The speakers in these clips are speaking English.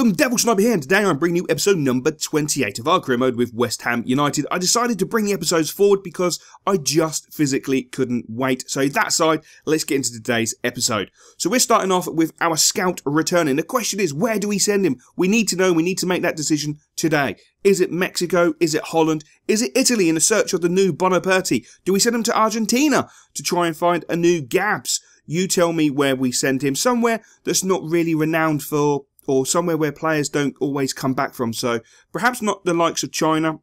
Welcome, Devil Sniper here, and today I'm bringing you episode number 28 of our career mode with West Ham United. I decided to bring the episodes forward because I just physically couldn't wait. So that aside, let's get into today's episode. So we're starting off with our scout returning. The question is, where do we send him? We need to know, we need to make that decision today. Is it Mexico? Is it Holland? Is it Italy in the search of the new Boniperti? Do we send him to Argentina to try and find a new Gabs? You tell me where we send him. Somewhere that's not really renowned for, or somewhere where players don't always come back from. So perhaps not the likes of China,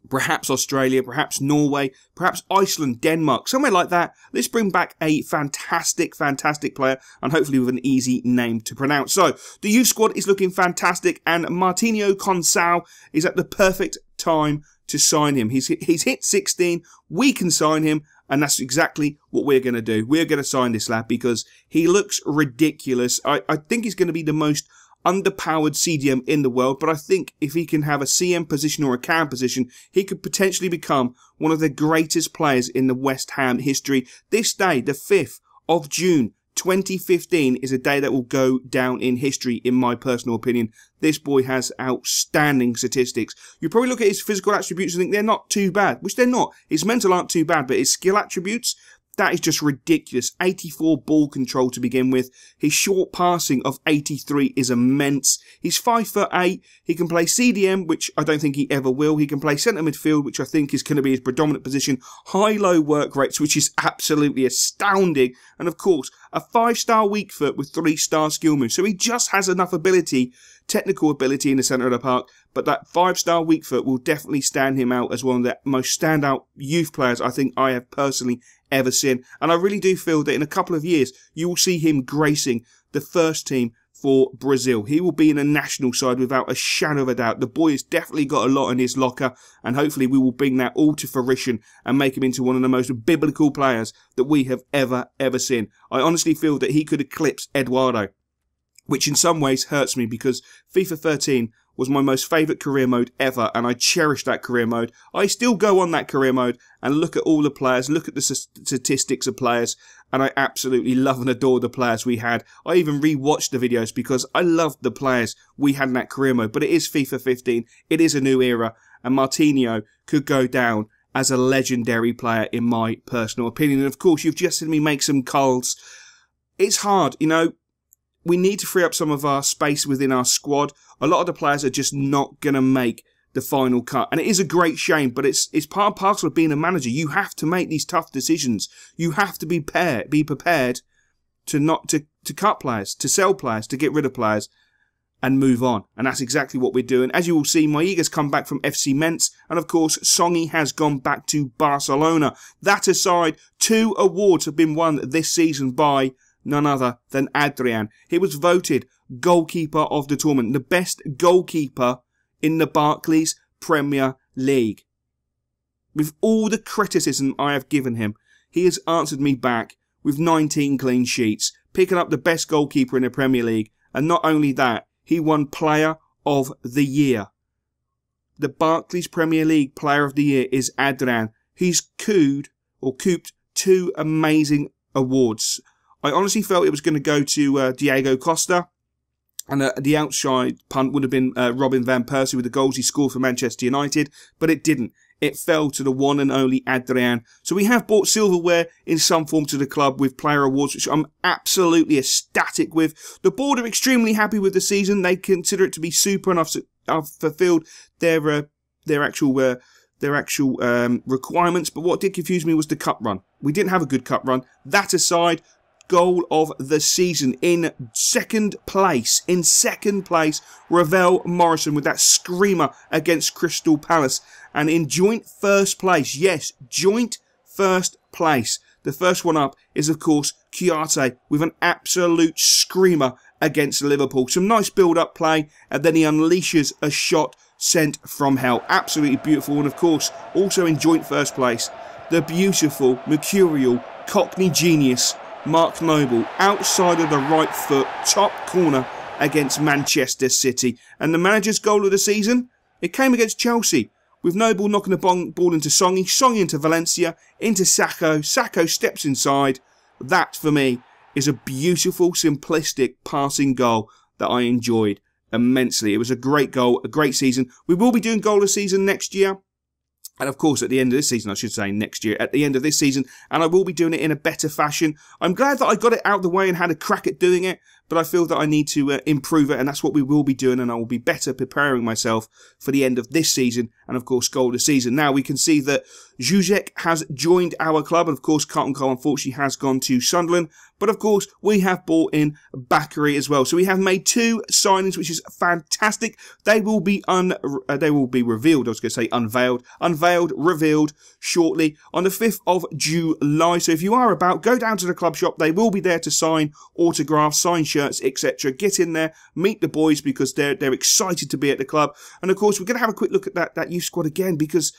perhaps Australia, perhaps Norway, perhaps Iceland, Denmark, somewhere like that. Let's bring back a fantastic player, and hopefully with an easy name to pronounce. So the youth squad is looking fantastic, and Martinho Consal is at the perfect time to sign him. He's hit 16. We can sign him. And that's exactly what we're going to do. We're going to sign this lad because he looks ridiculous. I think he's going to be the most underpowered CDM in the world. But I think if he can have a CM position or a CAM position, he could potentially become one of the greatest players in the West Ham history. This day, the 5th of June, 2015, is a day that will go down in history, in my personal opinion. This boy has outstanding statistics. You probably look at his physical attributes and think they're not too bad, which they're not. His mental aren't too bad, but his skill attributes, that is just ridiculous. 84 ball control to begin with. His short passing of 83 is immense. He's 5'8". He can play CDM, which I don't think he ever will. He can play centre midfield, which I think is going to be his predominant position. High-low work rates, which is absolutely astounding. And of course, a 5-star weak foot with 3-star skill moves. So he just has enough ability, technical ability in the centre of the park, but that 5-star weak foot will definitely stand him out as one of the most standout youth players I think I have personally ever seen. And I really do feel that in a couple of years you will see him gracing the first team for Brazil. He will be in a national side without a shadow of a doubt. The boy has definitely got a lot in his locker, and hopefully we will bring that all to fruition and make him into one of the most biblical players that we have ever seen. I honestly feel that he could eclipse Eduardo, which in some ways hurts me because FIFA 13 was my most favourite career mode ever, and I cherish that career mode. I still go on that career mode and look at all the players, look at the statistics of players, and I absolutely love and adore the players we had. I even re-watched the videos because I loved the players we had in that career mode. But it is FIFA 15, it is a new era, and Martinho could go down as a legendary player in my personal opinion. And of course, you've just seen me make some calls. It's hard, you know. We need to free up some of our space within our squad. A lot of the players are just not going to make the final cut. And it is a great shame, but it's part and parcel of being a manager. You have to make these tough decisions. You have to be prepared to cut players, to sell players, to get rid of players and move on. And that's exactly what we're doing. As you will see, Maiga's come back from FC Mentz. And of course, Songy has gone back to Barcelona. That aside, 2 awards have been won this season by none other than Adrian. He was voted goalkeeper of the tournament, the best goalkeeper in the Barclays Premier League. With all the criticism I have given him, he has answered me back with 19 clean sheets, picking up the best goalkeeper in the Premier League. And not only that, he won Player of the Year. The Barclays Premier League Player of the Year is Adrian. He's cooped 2 amazing awards. I honestly felt it was going to go to Diego Costa, and the outside punt would have been Robin van Persie with the goals he scored for Manchester United, but it didn't. It fell to the one and only Adrian. So we have brought silverware in some form to the club with player awards, which I'm absolutely ecstatic with. The board are extremely happy with the season. They consider it to be super, and I've fulfilled their actual requirements. But what did confuse me was the cup run. We didn't have a good cup run. That aside, goal of the season in second place, Ravel Morrison with that screamer against Crystal Palace. And in joint first place, yes, joint first place, the first one up is of course Kare with an absolute screamer against Liverpool. Some nice build-up play, and then he unleashes a shot sent from hell. Absolutely beautiful. And of course, also in joint first place, the beautiful, mercurial, Cockney genius Mark Noble, outside of the right foot, top corner against Manchester City. And the manager's goal of the season? It came against Chelsea, with Noble knocking the ball into Songy, Songy into Valencia, into Sacco. Sacco steps inside. That, for me, is a beautiful, simplistic passing goal that I enjoyed immensely. It was a great goal, a great season. We will be doing goal of the season next year. And of course, at the end of this season, I should say next year, at the end of this season, and I will be doing it in a better fashion. I'm glad that I got it out of the way and had a crack at doing it, but I feel that I need to improve it, and that's what we will be doing, and I will be better preparing myself for the end of this season, and of course, goal of the season. Now, we can see that Zuzek has joined our club, and of course, Carlton Cole unfortunately has gone to Sunderland, but of course, we have bought in Bakary as well. So we have made 2 signings, which is fantastic. They will be revealed. I was going to say unveiled, revealed shortly on the 5th of July. So if you are about, go down to the club shop. They will be there to sign autographs, sign shirts, etc. Get in there, meet the boys because they're excited to be at the club. And of course, we're going to have a quick look at that youth squad again, because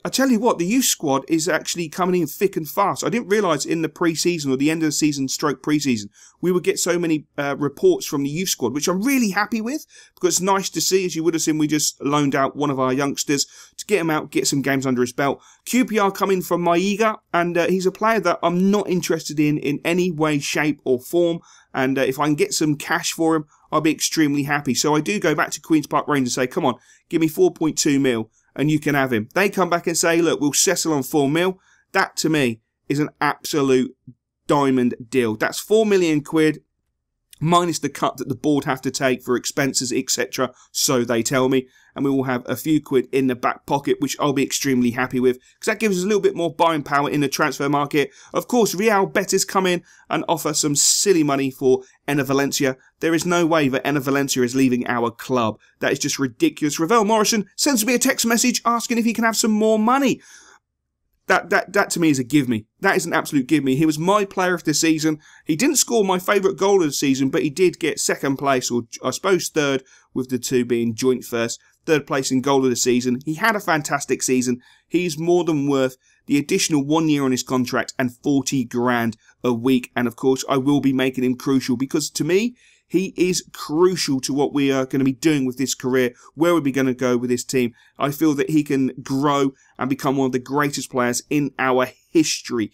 I tell you what, the youth squad is actually coming in thick and fast. I didn't realise in the pre-season or the end of the season stroke pre-season, we would get so many reports from the youth squad, which I'm really happy with, because it's nice to see. As you would have seen, we just loaned out one of our youngsters to get him out, get some games under his belt. QPR coming from Maiga, and he's a player that I'm not interested in any way, shape or form. And if I can get some cash for him, I'll be extremely happy. So I do go back to Queen's Park Rangers and say, come on, give me 4.2 mil. And you can have him. They come back and say, look, we'll settle on 4 mil. That, to me, is an absolute diamond deal. That's 4 million quid, minus the cut that the board have to take for expenses, etc. So they tell me. And we will have a few quid in the back pocket, which I'll be extremely happy with, because that gives us a little bit more buying power in the transfer market. Of course, Real Betis come in and offer some silly money for Enner Valencia. There is no way that Enner Valencia is leaving our club. That is just ridiculous. Ravel Morrison sends me a text message asking if he can have some more money. That to me is a give me. That is an absolute give me. He was my player of the season. He didn't score my favourite goal of the season, but he did get 2nd place, or I suppose 3rd, with the 2 being joint first. 3rd place in goal of the season. He had a fantastic season. He's more than worth the additional 1 year on his contract and 40 grand a week. And of course, I will be making him crucial, because to me, he is crucial to what we are going to be doing with this career, where we're going to go with this team. I feel that he can grow and become one of the greatest players in our history.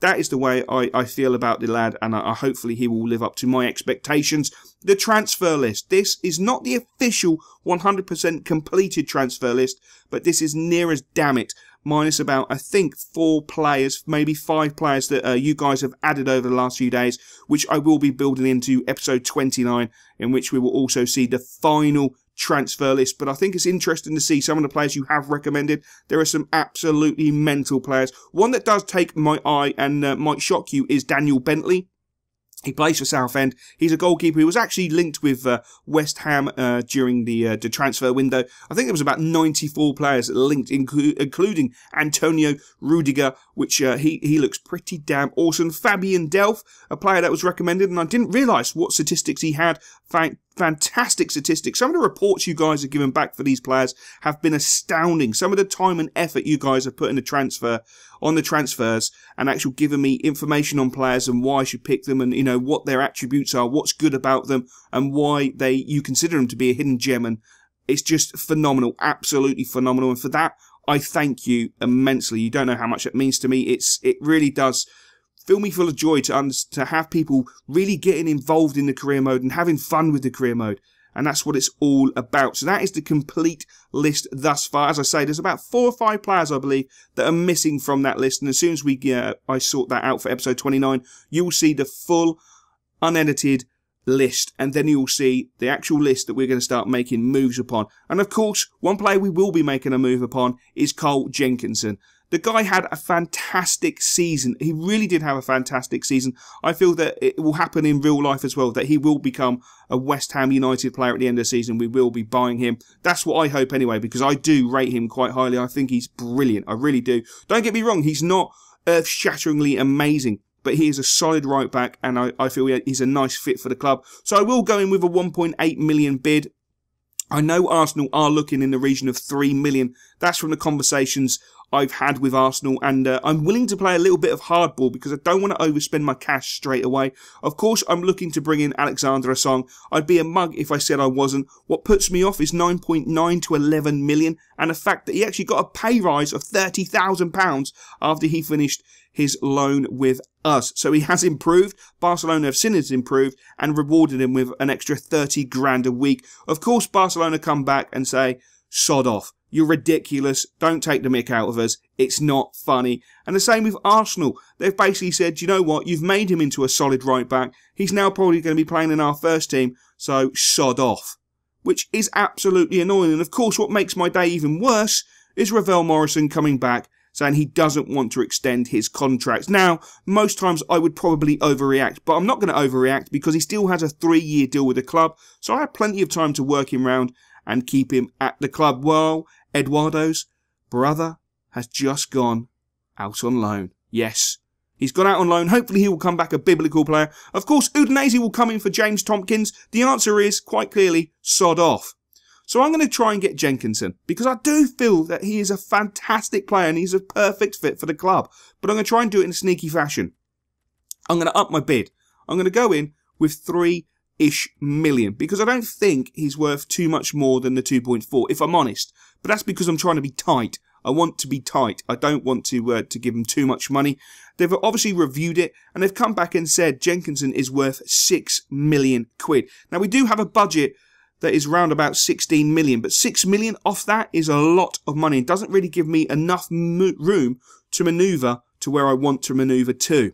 That is the way I feel about the lad, and hopefully he will live up to my expectations. The transfer list. This is not the official 100% completed transfer list, but this is near as damn it, minus about, I think, 4 players, maybe 5 players that you guys have added over the last few days, which I will be building into episode 29, in which we will also see the final transfer list. But I think it's interesting to see some of the players you have recommended. There are some absolutely mental players. One that does take my eye and might shock you is Daniel Bentley. He plays for Southend. He's a goalkeeper who was actually linked with West Ham during the transfer window. I think there was about 94 players linked, including Antonio Rudiger, which he looks pretty damn awesome. Fabian Delph, a player that was recommended, and I didn't realise what statistics he had. Fantastic statistics. Some of the reports you guys have given back for these players have been astounding. Some of the time and effort you guys have put in the transfers, and actually giving me information on players and why I should pick them, and you know what their attributes are, what's good about them, and why you consider them to be a hidden gem. And it's just phenomenal, absolutely phenomenal. And for that, I thank you immensely. You don't know how much it means to me. It really does fill me full of joy to have people really getting involved in the career mode and having fun with the career mode. And that's what it's all about. So that is the complete list thus far. As I say, there's about 4 or 5 players, I believe, that are missing from that list. And as soon as I sort that out for episode 29, you will see the full, unedited list. And then you will see the actual list that we're going to start making moves upon. And of course, one player we will be making a move upon is Cole Jenkinson. The guy had a fantastic season. He really did have a fantastic season. I feel that it will happen in real life as well, that he will become a West Ham United player at the end of the season. We will be buying him. That's what I hope anyway, because I do rate him quite highly. I think he's brilliant. I really do. Don't get me wrong, he's not earth-shatteringly amazing, but he is a solid right back, and I feel he's a nice fit for the club. So I will go in with a 1.8 million bid. I know Arsenal are looking in the region of 3 million. That's from the conversations I've had with Arsenal, and I'm willing to play a little bit of hardball because I don't want to overspend my cash straight away. Of course, I'm looking to bring in Alexander Asong. I'd be a mug if I said I wasn't. What puts me off is 9.9 to 11 million, and the fact that he actually got a pay rise of £30,000 after he finished his loan with us. So he has improved. Barcelona have seen it improved and rewarded him with an extra 30 grand a week. Of course, Barcelona come back and say, sod off. You're ridiculous. Don't take the mick out of us. It's not funny. And the same with Arsenal. They've basically said, you know what? You've made him into a solid right back. He's now probably going to be playing in our first team. So sod off. Which is absolutely annoying. And of course, what makes my day even worse is Ravel Morrison coming back saying he doesn't want to extend his contract. Now, most times I would probably overreact, but I'm not going to overreact because he still has a 3-year deal with the club. So I have plenty of time to work him round and keep him at the club. Well, Eduardo's brother has just gone out on loan. Yes, he's gone out on loan. Hopefully he will come back a biblical player. Of course, Udinese will come in for James Tompkins. The answer is, quite clearly, sod off. So I'm going to try and get Jenkinson because I do feel that he is a fantastic player and he's a perfect fit for the club. But I'm going to try and do it in a sneaky fashion. I'm going to up my bid. I'm going to go in with 3-ish million because I don't think he's worth too much more than the 2.4, if I'm honest. But that's because I'm trying to be tight. I want to be tight. I don't want to give him too much money. They've obviously reviewed it and they've come back and said Jenkinson is worth 6 million quid. Now we do have a budget that is round about 16 million, but 6 million off that is a lot of money. It doesn't really give me enough room to manoeuvre to where I want to manoeuvre to.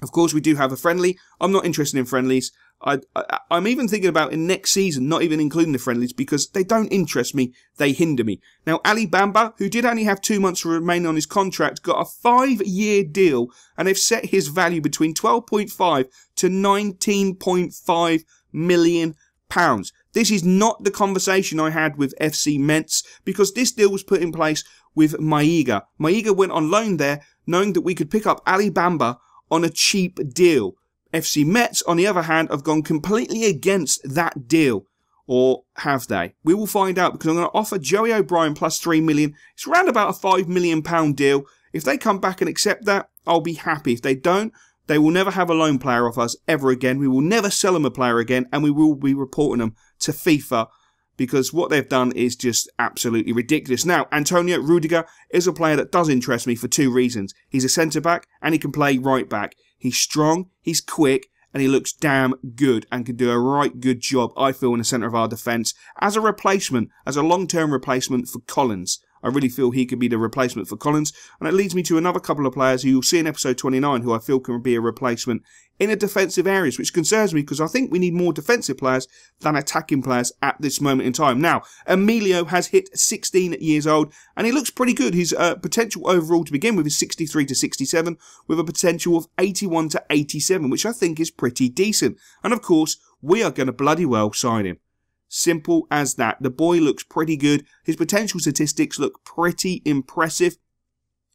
Of course, we do have a friendly. I'm not interested in friendlies. I'm even thinking about in next season, not even including the friendlies, because they don't interest me. They hinder me. Now, Ali Bamba, who did only have 2 months remaining on his contract, got a 5-year deal, and they've set his value between 12.5 to 19.5 million pounds. This is not the conversation I had with FC Metz because this deal was put in place with Maiga. Maiga went on loan there knowing that we could pick up Ali Bamba on a cheap deal. FC Metz, on the other hand, have gone completely against that deal. Or have they? We will find out because I'm going to offer Joey O'Brien plus 3 million. It's around about a £5 million deal. If they come back and accept that, I'll be happy. If they don't, they will never have a loan player off us ever again. We will never sell them a player again, and we will be reporting them to FIFA because what they've done is just absolutely ridiculous. Now, Antonio Rudiger is a player that does interest me for 2 reasons. He's a centre-back, and he can play right-back. He's strong, he's quick, and he looks damn good and can do a right good job, I feel, in the centre of our defence as a replacement, as a long-term replacement for Collins. I really feel he could be the replacement for Collins. And it leads me to another couple of players who you'll see in episode 29 who I feel can be a replacement in the defensive areas, which concerns me because I think we need more defensive players than attacking players at this moment in time. Now, Emilio has hit 16 years old and he looks pretty good. His potential overall to begin with is 63 to 67 with a potential of 81 to 87, which I think is pretty decent. And of course, we are going to bloody well sign him. Simple as that. The boy looks pretty good. His potential statistics look pretty impressive.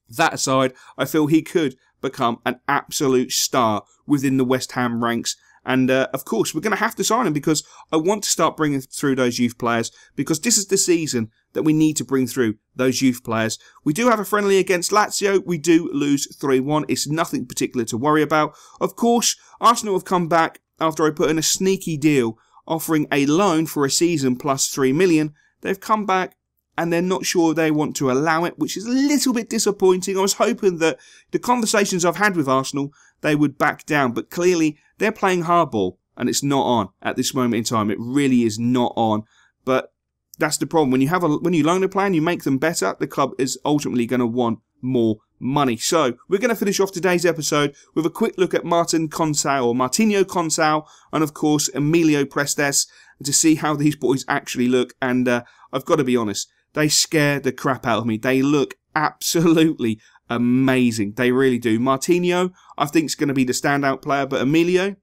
That aside, I feel he could become an absolute star within the West Ham ranks. And of course, we're going to have to sign him because I want to start bringing through those youth players because this is the season that we need to bring through those youth players. We do have a friendly against Lazio. We do lose 3-1. It's nothing particular to worry about. Of course, Arsenal have come back after I put in a sneaky deal offering a loan for a season plus 3 million. They've come back and they're not sure they want to allow it, which is a little bit disappointing. I was hoping that the conversations I've had with Arsenal, they would back down, but clearly they're playing hardball and it's not on at this moment in time. It really is not on, but that's the problem. When you loan a player and you make them better, the club is ultimately going to want more money. So we're going to finish off today's episode with a quick look at Martinho Consao and of course Emilio Prestes to see how these boys actually look. And I've got to be honest, they scare the crap out of me. They look absolutely amazing. They really do. Martinho, I think, is going to be the standout player, but Emilio,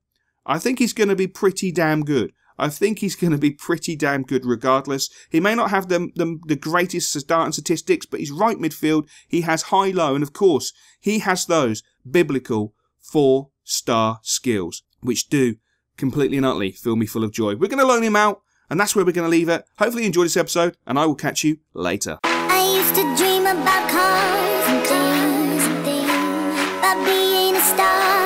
I think he's going to be pretty damn good. I think he's going to be pretty damn good regardless. He may not have the greatest starting statistics, but he's right midfield. He has high-low, and of course, he has those biblical 4-star skills, which do completely and utterly fill me full of joy. We're going to loan him out, and that's where we're going to leave it. Hopefully you enjoyed this episode, and I will catch you later. I used to dream about cars and things, about being a star.